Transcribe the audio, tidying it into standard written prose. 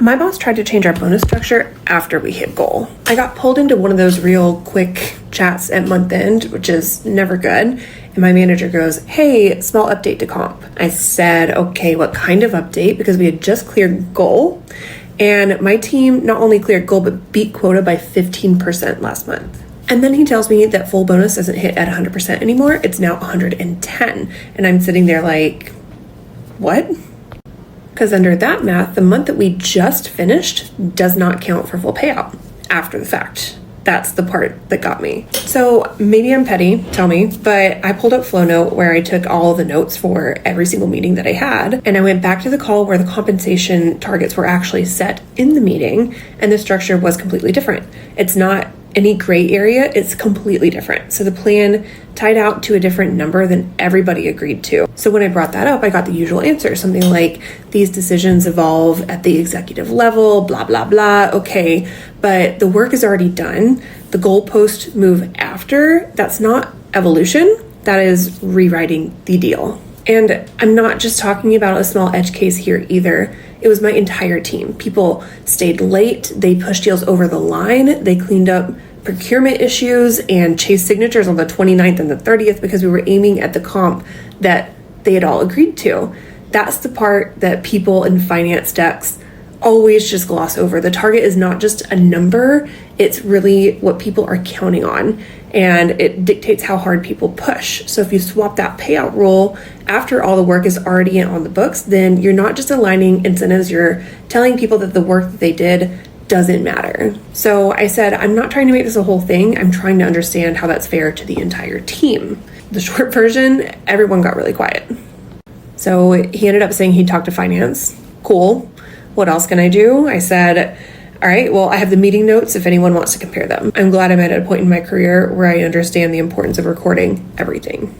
My boss tried to change our bonus structure after we hit goal. I got pulled into one of those real quick chats at month end, which is never good. And my manager goes, "Hey, small update to comp." I said, "Okay, what kind of update?" Because we had just cleared goal. And my team not only cleared goal, but beat quota by 15% last month. And then he tells me that full bonus doesn't hit at 100% anymore. It's now 110. And I'm sitting there like, what? Because under that math, the month that we just finished does not count for full payout after the fact. That's the part that got me. So maybe I'm petty, tell me, but I pulled up Flownote where I took all the notes for every single meeting that I had. And I went back to the call where the compensation targets were actually set in the meeting and the structure was completely different. It's not any gray area, it's completely different. So the plan tied out to a different number than everybody agreed to. So when I brought that up, I got the usual answer, something like, these decisions evolve at the executive level, blah, blah, blah. Okay, but the work is already done. The goalposts move after. That's not evolution. That is rewriting the deal. And I'm not just talking about a small edge case here either. It was my entire team. People stayed late. They pushed deals over the line. They cleaned up procurement issues and chased signatures on the 29th and the 30th because we were aiming at the comp that they had all agreed to. That's the part that people in finance decks always just gloss over. The target is not just a number. It's really what people are counting on. And it dictates how hard people push. So if you swap that payout rule after all the work is already on the books, then you're not just aligning incentives, you're telling people that the work that they did doesn't matter. So I said, I'm not trying to make this a whole thing. I'm trying to understand how that's fair to the entire team. The short version, everyone got really quiet. So he ended up saying he'd talk to finance. Cool. What else can I do? I said, all right, well, I have the meeting notes if anyone wants to compare them. I'm glad I'm at a point in my career where I understand the importance of recording everything.